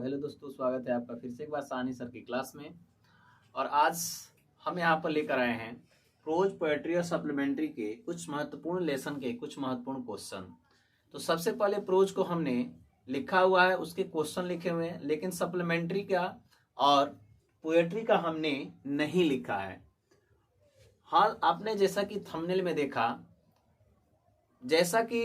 Hello दोस्तों, स्वागत है आपका फिर से एक बार सानी सर की क्लास में। और आज हम यहाँ पर लेकर आए हैं प्रोज, पोएट्री और सप्लीमेंट्री के कुछ महत्वपूर्ण लेसन के कुछ महत्वपूर्ण क्वेश्चन। तो सबसे पहले प्रोज को हमने लिखा हुआ है, उसके क्वेश्चन लिखे हुए हैं, लेकिन सप्लीमेंट्री का और पोएट्री का हमने नहीं लिखा है। हाँ, आपने जैसा कि थंबनेल में देखा, जैसा कि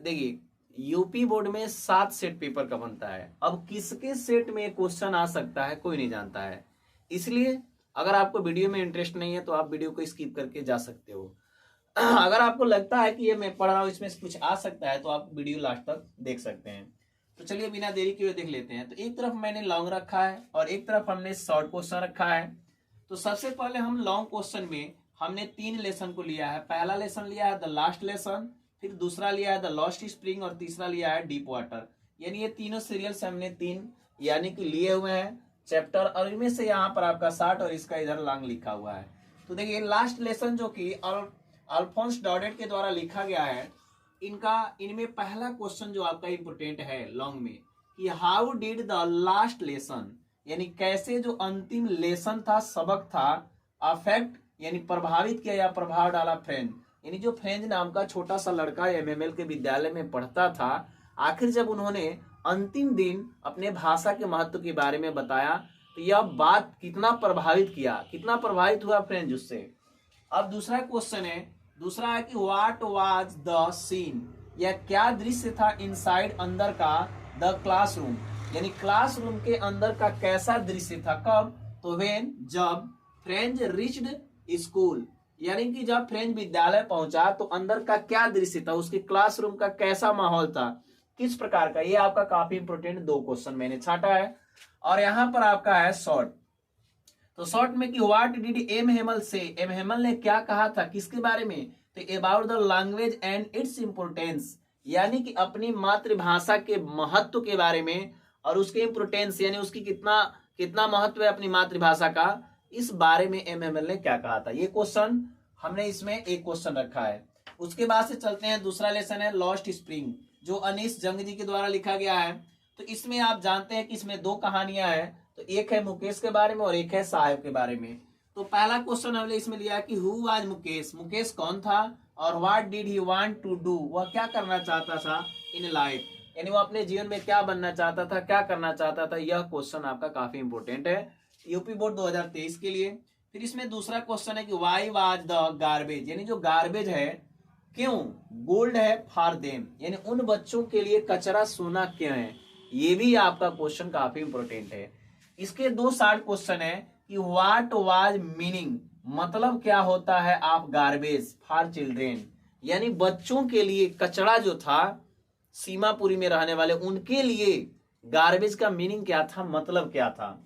देखिए यूपी बोर्ड में 7 सेट पेपर का बनता है। अब किसके सेट में क्वेश्चन आ सकता है कोई नहीं जानता है, इसलिए अगर आपको वीडियो में इंटरेस्ट नहीं है तो आप वीडियो को स्किप करके जा सकते हो। अगर आपको लगता है कि ये मैं पढ़ रहा हूँ इसमें कुछ आ सकता है तो आप वीडियो लास्ट तक देख सकते हैं। तो चलिए बिना देरी किए देख लेते हैं। तो एक तरफ मैंने लॉन्ग रखा है और एक तरफ हमने शॉर्ट क्वेश्चन रखा है। तो सबसे पहले हम लॉन्ग क्वेश्चन में हमने 3 लेसन को लिया है। पहला लेसन लिया है द लास्ट लेसन, फिर दूसरा लिया है द लॉस्ट स्प्रिंग और तीसरा लिया है डीप वाटर। यानी ये तीनों सीरियल से हमने 3 यानी कि लिए हुए हैं चैप्टर, और इनमें से यहाँ पर आपका 60 और इसका इधर लॉन्ग लिखा हुआ है। तो देखिए लास्ट लेसन जो कि अल्फोंस डॉडेट के द्वारा लिखा गया है, इनमें पहला क्वेश्चन जो आपका इंपोर्टेंट है लॉन्ग में कि how did the last lesson, यानी कैसे जो अंतिम लेसन था, सबक था, अफेक्ट यानी प्रभावित किया या प्रभाव डाला फ्रेंच, यानी जो फ्रेंच नाम का छोटा सा लड़का एमएमएल के विद्यालय में पढ़ता था, आखिर जब उन्होंने अंतिम दिन अपने भाषा के महत्व के बारे में बताया तो यह बात कितना प्रभावित हुआ फ्रेंच उससे। अब दूसरा क्वेश्चन है, दूसरा है कि व्हाट वाज द सीन, या क्या दृश्य था इनसाइड अंदर का द क्लासरूम, यानी क्लासरूम के अंदर का कैसा दृश्य था, कब, तो व्हेन जब फ्रेंच रिच्ड स्कूल, यानी कि जब फ्रेंच विद्यालय पहुंचा तो अंदर का क्या दृश्य था, उसके क्लासरूम का कैसा माहौल था, किस प्रकार का। ये आपका काफी इंपोर्टेंट 2 क्वेश्चन मैंने छाटा है। और यहां पर आपका है शॉर्ट। तो शॉर्ट में कि व्हाट डिड एम हेमल से, एम हेमल ने क्या कहा था, किसके बारे में, तो about the language and it's importance, यानी कि अपनी मातृभाषा के महत्व के बारे में और उसके इंपोर्टेंस यानी उसकी कितना महत्व है अपनी मातृभाषा का, इस बारे में एमएमएल ने क्या कहा था। ये क्वेश्चन हमने इसमें एक क्वेश्चन रखा है। उसके बाद से चलते हैं, दूसरा लेसन है लॉस्ट स्प्रिंग, जो अनीस जंग जी के द्वारा लिखा गया है। तो इसमें आप जानते हैं कि इसमें 2 कहानियां हैं, तो एक है मुकेश के बारे में और एक है साहेब के बारे में। तो पहला क्वेश्चन हमने इसमें लिया कि हु वाज मुकेश, मुकेश कौन था, और what did he want to do, वह क्या करना चाहता था इन लाइफ, यानी वो अपने जीवन में क्या बनना चाहता था, क्या करना चाहता था। यह क्वेश्चन आपका काफी इंपोर्टेंट है यूपी बोर्ड 2023 के लिए। फिर इसमें दूसरा क्वेश्चन है कि वाई वाज द गार्बेज, यानी जो गार्बेज है क्यों गोल्ड है फॉर देम, यानी उन बच्चों के लिए कचरा सोना क्यों है। ये भी आपका क्वेश्चन काफी इंपोर्टेंट है। इसके 2 शॉर्ट क्वेश्चन है कि व्हाट वाज मीनिंग, मतलब क्या होता है ऑफ गार्बेज फॉर चिल्ड्रेन, यानी बच्चों के लिए कचरा जो था, सीमापुरी में रहने वाले उनके लिए गार्बेज का मीनिंग क्या था, मतलब क्या था।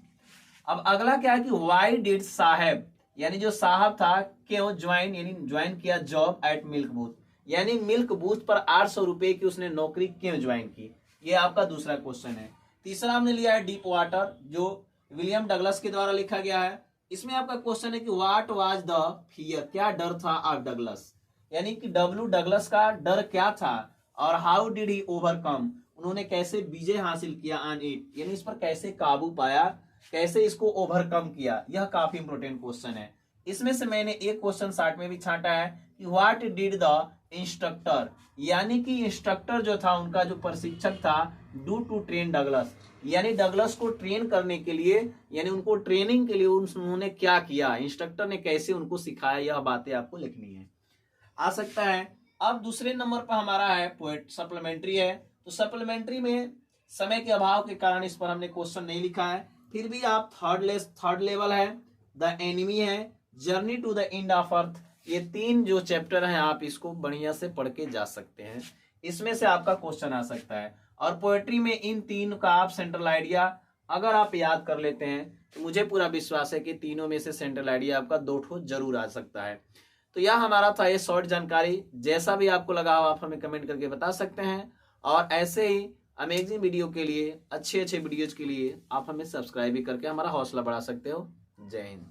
अब अगला क्या है कि वाई डिड साहब, यानी जो साहब था क्यों ज्वाइन, यानी ज्वाइन किया जॉब एट मिल्क बूथ, यानी मिल्क बूथ पर 800 रुपए की उसने नौकरी क्यों ज्वाइन की। ये आपका दूसरा क्वेश्चन है। तीसरा हमने लिया है डीप वाटर, जो विलियम डगलस के द्वारा लिखा गया है। इसमें आपका क्वेश्चन है कि व्हाट वाज द फियर, क्या डर था ऑफ डगलस, यानी कि डब्ल्यू डगलस का डर क्या था, और हाउ डिड ही ओवरकम, उन्होंने कैसे विजय हासिल किया ऑन इट, यानी इस पर कैसे काबू पाया, कैसे इसको ओवरकम किया। यह काफी इंपोर्टेंट क्वेश्चन है। इसमें से मैंने एक क्वेश्चन 60 में भी छांटा है कि व्हाट डिड द इंस्ट्रक्टर, यानी कि इंस्ट्रक्टर जो था उनका जो प्रशिक्षक था, डू टू ट्रेन डगलस, यानी डगलस को ट्रेन करने के लिए, यानी उनको ट्रेनिंग के लिए उन्होंने क्या किया, इंस्ट्रक्टर ने कैसे उनको सिखाया, यह बातें आपको लिखनी है। आ सकता है। अब दूसरे नंबर पर हमारा है पोएट, सप्लीमेंट्री है। तो सप्लीमेंट्री में समय के अभाव के कारण इस पर हमने क्वेश्चन नहीं लिखा है। फिर भी आप थर्ड लेवल है, द एनिमी है, journey to the end of earth, ये 3 जो चैप्टर हैं आप इसको बढ़िया से पढ़ के जा सकते हैं, इसमें से आपका क्वेश्चन आ सकता है। और पोएट्री में इन 3 का आप सेंट्रल आइडिया अगर आप याद कर लेते हैं तो मुझे पूरा विश्वास है कि तीनों में से सेंट्रल आइडिया आपका 2 ठो जरूर आ सकता है। तो यह हमारा था ये शॉर्ट जानकारी। जैसा भी आपको लगा हो आप हमें कमेंट करके बता सकते हैं, और ऐसे ही अमेजिंग वीडियो के लिए, अच्छे वीडियोज के लिए आप हमें सब्सक्राइब भी करके हमारा हौसला बढ़ा सकते हो। जय हिंद।